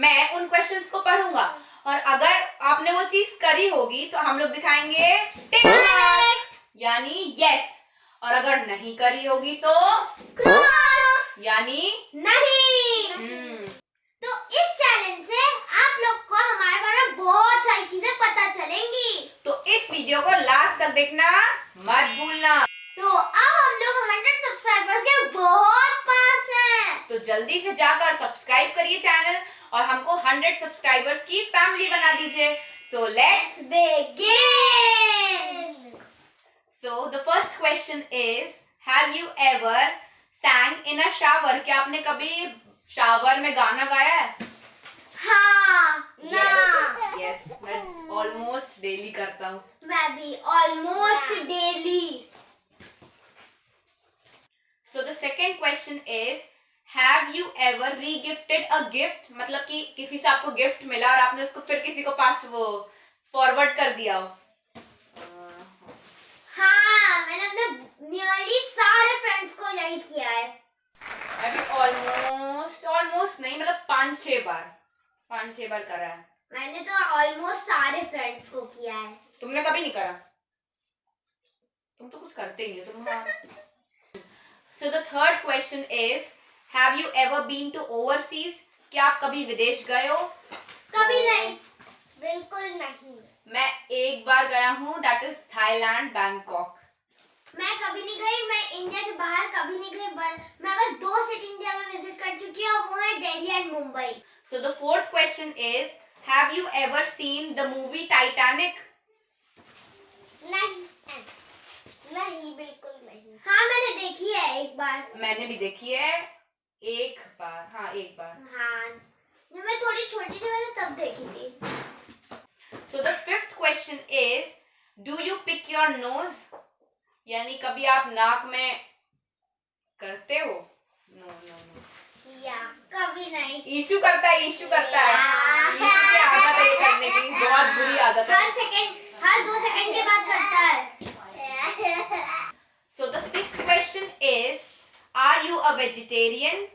मैं उन क्वेश्चंस को पढ़ूंगा और अगर आपने वो चीज करी होगी तो हम लोग दिखाएंगे टिक यानी यस, और अगर नहीं करी होगी तो क्रॉस यानी नहीं। तो इस चैलेंज से आप लोग को हमारे बारे में बहुत सारी चीजें पता चलेंगी, तो इस वीडियो को लास्ट तक देखना मत भूलना। तो अब हम लोग 100 सब्सक्राइबर्स के बहुत पास हैं, तो जल्दी से जाकर सब्सक्राइब करिए चैनल और हमको 100 सब्सक्राइबर्स की फैमिली बना दीजिए। So let's begin. So the first question is, have you ever sang in a shower? क्या आपने कभी शावर में गाना गाया है? हाँ ना। Yes, मैं ऑलमोस्ट डेली करता हूँ। मैं भी almost daily. So the second question is, have you ever re-gifted a gift? मतलब कि किसी से आपको गिफ्ट मिला और आपने उसको फिर किसी को पास वो फॉरवर्ड कर दिया हो। हाँ, मैंने अपने नियरली सारे फ्रेंड्स को यही किया है। मैं भी ऑलमोस्ट नहीं, मतलब 5-6 बार करा है। मैंने तो ऑलमोस्ट सारे फ्रेंड्स को किया है। तुमने कभी नहीं करा? तुम तो कुछ करते ही नहीं हो तुम। हाँ। So the third question is, have you ever been to overseas? क्या आप कभी विदेश गए हो? कभी नहीं, बिल्कुल नहीं। मैं एक बार गया हूँ, that is थाईलैंड, बैंकॉक। मैं कभी नहीं गई, मैं इंडिया के बाहर कभी नहीं गई, मैं बस 2 सिटी इंडिया में विजिट कर चुकी हूँ, वो है Delhi and Mumbai. So the fourth question is, have you ever seen the movie Titanic? नहीं, बिल्कुल नहीं। हाँ, मैंने देखी है एक बार। मैंने भी देखी है एक बार। हाँ, जब मैं थोड़ी छोटी थी मैंने तब देखी थी। So the fifth question is, do you pick your nose? यानी कभी आप नाक में करते हो? No. या कभी नहीं। ईशू करता है। ईशू की आदत है ये करने की, बहुत बुरी आदत है। हर 2 सेकंड के बाद करता है। So the sixth question is, are you a vegetarian?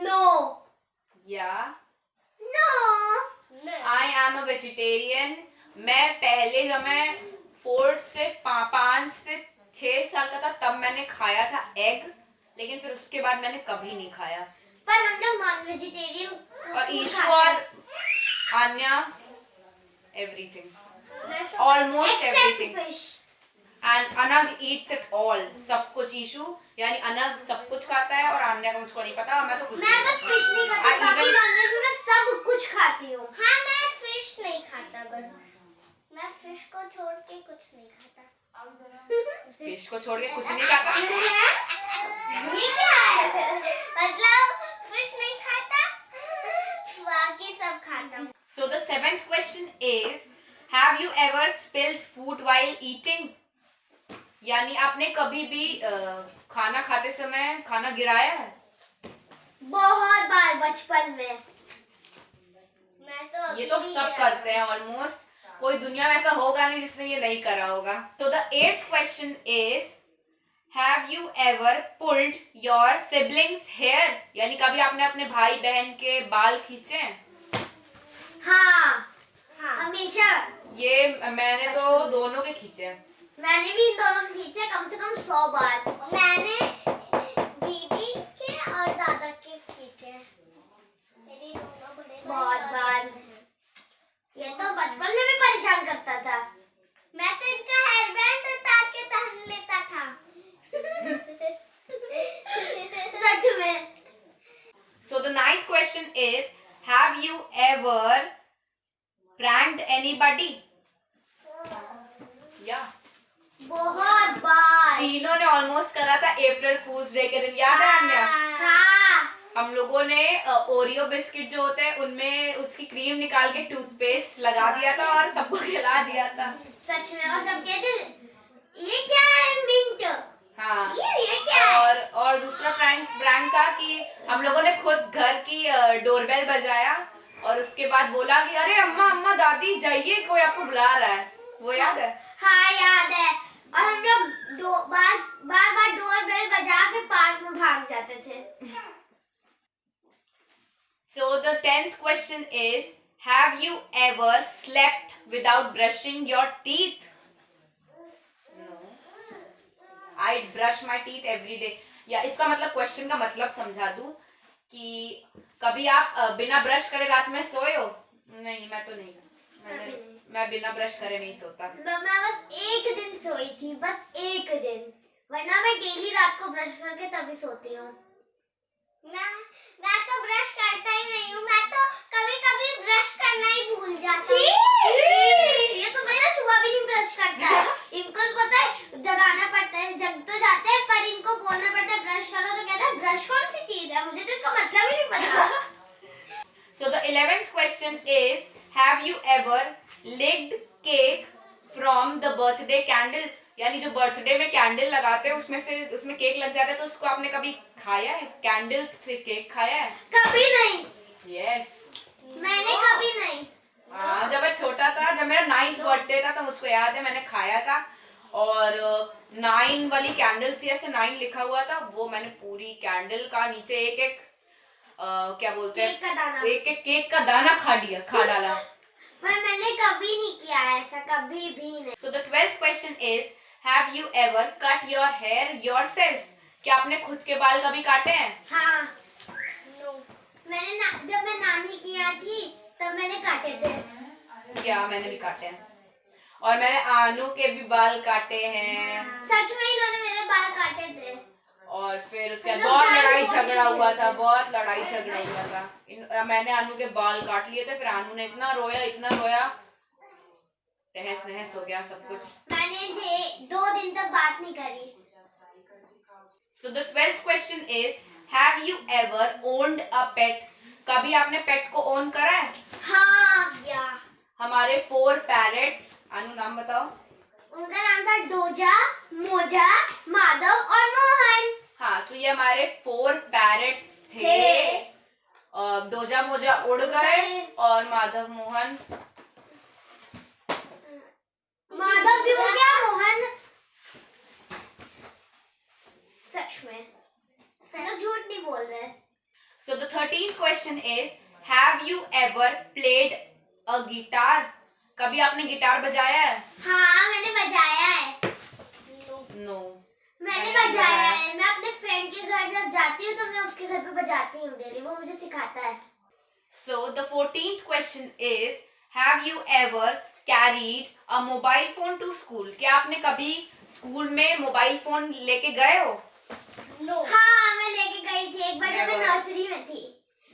No. Yeah. No. I am a vegetarian. मैं पहले जब मैं 5 से 6 साल का था तब मैंने खाया था एग, लेकिन फिर उसके बाद मैंने कभी नहीं खाया। पर हम लोग नॉन वेजिटेरियन और ईशू और Aanya everything, almost everything, and अनग ईट्स इट ऑल, सब कुछ। ईशू यानी अनग सब कुछ खाता है और आन्या को मुझको नहीं पता, और मैं तो कुछ मैं बस फिश नहीं खाती, बाकी नॉनवेज में मैं सब कुछ खाती हूँ। हाँ, मैं फिश नहीं खाता, बस मैं फिश को छोड़ के कुछ नहीं खाता। फिश को छोड़ के कुछ नहीं खाता? ये क्या है? मतलब फिश नहीं खाता, बाकी सब खाता हूँ। So the seventh question is, have you ever spilled food while eating? यानी आपने कभी भी खाना खाते समय खाना गिराया है? बहुत बार बचपन में। मैं तो ये तो सब करते हैं ऑलमोस्ट, कोई दुनिया में ऐसा होगा नहीं जिसने ये नहीं करा होगा। So the eighth question is, have you ever pulled your siblings hair? यानी कभी आपने अपने भाई बहन के बाल खींचे हैं? हाँ, हमेशा। ये मैंने तो दोनों के खींचे हैं। मैंने भी इन दोनों के खींचे कम से कम 100 बार। मैंने दीदी के और दादा के खींचे मेरी दोनों बड़े बहुत बार। ये तो बचपन में भी परेशान करता था। मैं तो इनका हेयर बैंड उतार के पहन लेता था। सच में। So the ninth question is, have you ever pranked anybody? Yeah. बहुत बार। तीनों ने ऑलमोस्ट करा था अप्रैल फूल्स डे के दिन, याद है अन्या? हाँ। हम लोगों ने ओरियो बिस्किट जो होते हैं उनमें उसकी क्रीम निकाल के टूथपेस्ट लगा दिया था और सबको खिला दिया था। सच में, और सब कहते ये क्या है? मिंट। हाँ, ये क्या है? और दूसरा प्रैंक था कि हम लोगों ने खुद घर की डोरबेल बजाया और उसके बाद बोला कि अरे अम्मा दादी जाइए, कोई आपको बुला रहा है। वो याद है? हाँ, याद है। और हम लोग बार डोर बेल बजा के पार्क में भाग जाते थे। So the 10th question is, have you ever slept without brushing your teeth? No. I brush my teeth every day. या इसका मतलब क्वेश्चन का मतलब समझा दूं कि कभी आप बिना ब्रश करे रात में सोए हो? नहीं, मैं तो नहीं। मैं बिना ब्रश करे नहीं सोता। मैं बस एक दिन सोई थी, बस एक दिन, वरना मैं डेली रात को ब्रश करके तभी सोती हूँ। मैं तो ब्रश करता ही नहीं हूँ, मैं तो कभी कभी ब्रश करना ही भूल जाती हूँ। ये तो पता है, सुबह भी नहीं ब्रश करता है। इनको पता है जगाना पड़ता है, जग तो जाते हैं पर इनको बोलना पड़ता है ब्रश करो, तो कहता है ब्रश कौन सी चीज है, मुझे तो इसका मतलब ही नहीं पता। So the 11th question is, have you ever licked cake from the birthday candle? यानी जो बर्थडे में कैंडल लगाते हैं उसमें केक लग जाता है, तो उसको आपने कभी खाया है? कैंडल से केक खाया है? कभी नहीं। Yes. मैंने कभी नहीं। हाँ, जब मैं छोटा था, जब मेरा 9th बर्थडे था, तो मुझको याद है मैंने खाया था। और 9 वाली कैंडल थी, ऐसे 9 लिखा हुआ था, वो मैंने पूरी कैंडल का नीचे एक क्या बोलते हैं, एक केक का दाना खा डाला। पर मैंने कभी नहीं किया ऐसा, कभी भी नहीं। So the 12th question is, have you ever cut your hair yourself? क्या आपने खुद के बाल कभी काटे हैं? हाँ। No. जब मैं नानी की यहाँ थी तब मैंने काटे थे। क्या, मैंने भी काटे हैं। और मैंने आनू के भी बाल काटे हैं। सच में इन्होंने मेरे बाल काटे थे। और फिर उसके बाद बहुत लड़ाई झगड़ा हुआ था, बहुत लड़ाई झगड़ा हुआ था। मैंने आनू के बाल काट लिए थे, फिर आनू ने इतना रोया, तहस नहस हो गया सब कुछ। मैंने 2 दिन तक बात नहीं करी। So the 12th question is, have you ever owned a pet? कभी आपने पेट को ओन करा है? हाँ, या। हमारे 4 पैरेट्स, आनू नाम बताओ। उनका नाम था डोजा, मोजा, माधव और मोहन। हाँ, तो ये हमारे 4 पैरेट्स थे। डोजा मोजा उड़ गए और माधव मोहन, माधव भी उड़ गया, मोहन सच में, तो झूठ नहीं बोल रहे। So the 13th question is, have you ever played a guitar? कभी आपने गिटार बजाया है? हाँ, मैंने बजाया है। No. मैंने बजाया है। मैं अपने फ्रेंड के घर जब जाती हूँ तो मैं उसके घर पे बजाती हूँ डेली, वो मुझे सिखाता है। So the 14th question is, have you ever carried a mobile phone to school? क्या आपने कभी स्कूल में मोबाइल फोन लेके गए हो? No. हाँ, मैं लेके गई थी एक बार जब मैं नर्सरी में थी।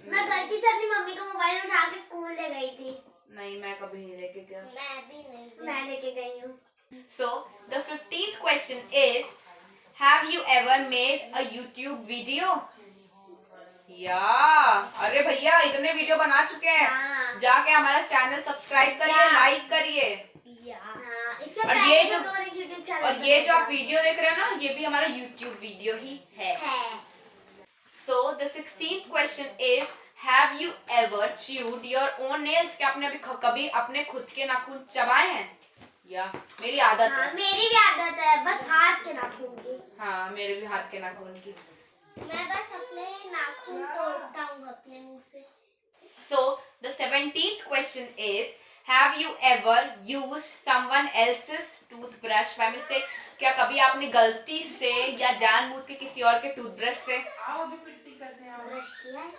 मैं गलती से अपनी मम्मी का मोबाइल उठा के स्कूल ले गई थी। नहीं, मैं कभी नहीं लेके गया। मैं भी नहीं, मैं लेके गई हूँ। So the 15th question is, have you ever made a YouTube video? अरे भैया, इतने वीडियो बना चुके हैं। हाँ। जाके हमारा चैनल सब्सक्राइब करिए, लाइक करिए। और ये जो आप वीडियो देख रहे हैं ना, ये भी हमारा YouTube वीडियो ही है। So the 16th question is, have you ever chewed your own nails? क्या आपने कभी अपने खुद के नाखून चबाए हैं? या मेरी आदत है। मेरी भी आदत है, बस हाथ के नाखून की। हाँ, मेरे भी हाथ के नाखून की। मैं बस अपने नाखून तोड़ता हूँ अपने मुंह से। So the 17th question is, have you ever used someone else's toothbrush by mistake? क्या कभी आपने गलती से या जानबूझ के किसी और के टूथब्रश से ब्रश किया है?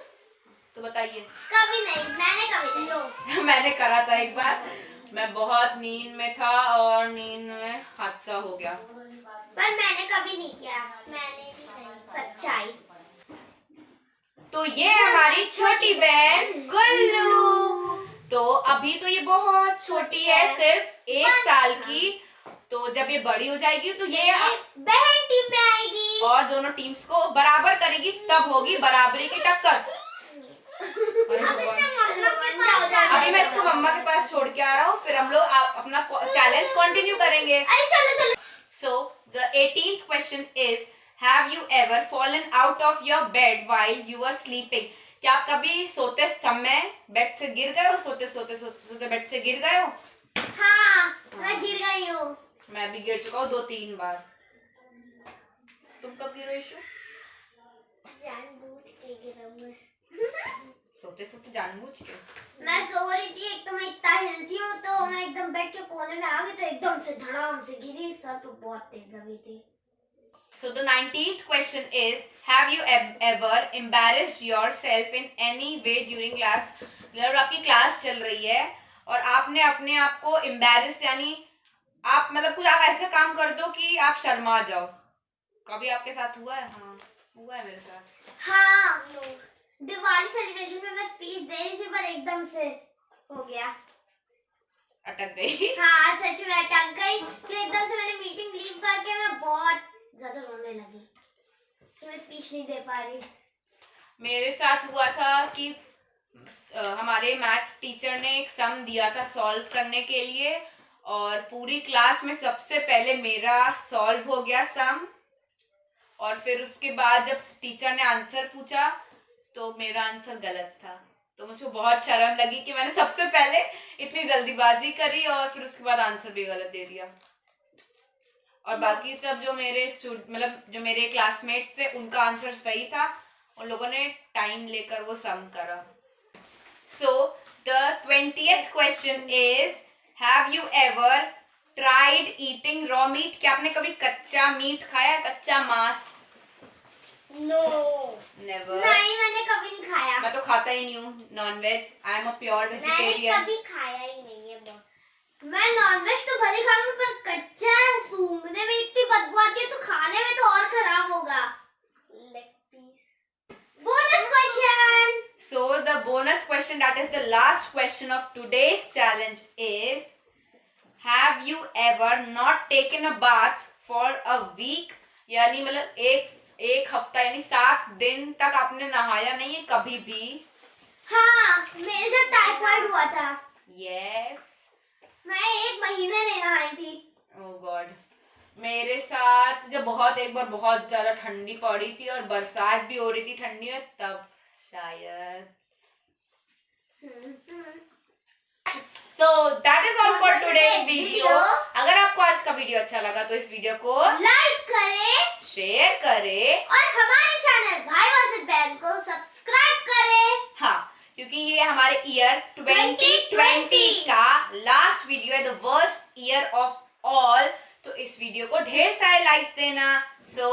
तो बताइए। कभी नहीं, मैंने कभी नहीं। मैंने करा था एक बार। मैं बहुत नींद में था और नींद में हादसा हो गया, पर मैंने कभी नहीं किया। मैंने भी नहीं। सच्चाई। तो ये हमारी छोटी बहन गुल्लू। तो अभी तो ये बहुत छोटी है, सिर्फ 1 साल की। तो जब ये बड़ी हो जाएगी तो ये बहन टीम में आएगी और दोनों टीम्स को बराबर करेगी, तब होगी बराबरी की टक्कर। अभी मैं इसको मम्मा के पास छोड़ के आ रहा हूँ, फिर हम लोग अपना चैलेंज कंटिन्यू करेंगे। चलो। So the 18th question is, have you ever fallen out of your bed while you were sleeping? क्या आप कभी सोते समय बेड से गिर गए हो? सोते बेड से गिर गए हो? हाँ, मैं गिर गई हूँ। मैं भी गिर चुका हूँ 2-3 बार। तुम कब गिरे इशू? जानबूझ के गिरा मैं। So सोते सोते जानबूझ के। मैं सो रही थी, एक तो मैं इतना हिलती हूँ तो मैं एकदम बेड के कोने में आ गई तो एकदम से धड़ाम से गिरी, सर पे बहुत तेज लगी थी। So the 19th question is, have you ever embarrassed yourself in any way during class? मतलब आपकी क्लास चल रही है और आपने अपने आप को embarrass यानी आप मतलब कुछ आप ऐसा काम कर दो कि आप शर्मा जाओ। कभी आपके साथ हुआ है? हाँ, हुआ है मेरे साथ। हाँ, दिवाली सेलिब्रेशन में मैं स्पीच दे रही थी पर एकदम से हो गया, अटक गई। हाँ सच में अटक गई। फिर एकदम से मैंने मीटिंग लीव करके मैं बहुत ज्यादा रोने लगी कि मैं स्पीच नहीं दे पा रही। मेरे साथ हुआ था कि हमारे मैथ टीचर ने एक सम दिया था सॉल्व करने के लिए और पूरी क्लास में सबसे पहले मेरा सॉल्व हो गया सम, और फिर उसके बाद जब टीचर ने आंसर पूछा तो मेरा आंसर गलत था, तो मुझे बहुत शर्म लगी कि मैंने सबसे पहले इतनी जल्दीबाजी करी और फिर उसके बाद आंसर भी गलत दे दिया। और बाकी सब जो मेरे मतलब जो मेरे क्लासमेट्स थे उनका आंसर सही था, उन लोगों ने टाइम लेकर वो सम करा। So the 20th question is, have you ever tried eating raw meat? क्या आपने कभी कच्चा मीट खाया, कच्चा मांस? No Never. नहीं, मैंने कभी नहीं खाया। मैं तो खाता ही नहीं हूँ non veg. I am a pure मैंने वेजिटेरियन। कभी खाया ही नहीं है। मैं नॉनवेज तो भले खाऊंगी पर कच्चा सूंघने में इतनी बदबू आती है तो खाने में तो और खराब होगा। Bonus question. So the bonus question, that is the last question of today's challenge, is, have you ever not taken a bath for a week? यानी मतलब एक हफ्ता यानी 7 दिन तक आपने नहाया नहीं है कभी भी? हाँ, मेरे साथ टाइफाइड हुआ था। Yes. मैं 1 महीने नहीं नहाई थी। Oh God. मेरे साथ जब एक बार बहुत ज्यादा ठंडी पड़ी थी और बरसात भी हो रही थी ठंडी में, तब शायद। So that is all for today's video. अगर आपको आज का वीडियो अच्छा लगा तो इस वीडियो को लाइक करें, शेयर करें और हमारे चैनल भाई वर्सेस बहन को सब्सक्राइब करें। हाँ, क्योंकि ये हमारे ईयर 2020 का लास्ट वीडियो है, the worst year of all. तो इस वीडियो को ढेर सारे लाइक्स देना। So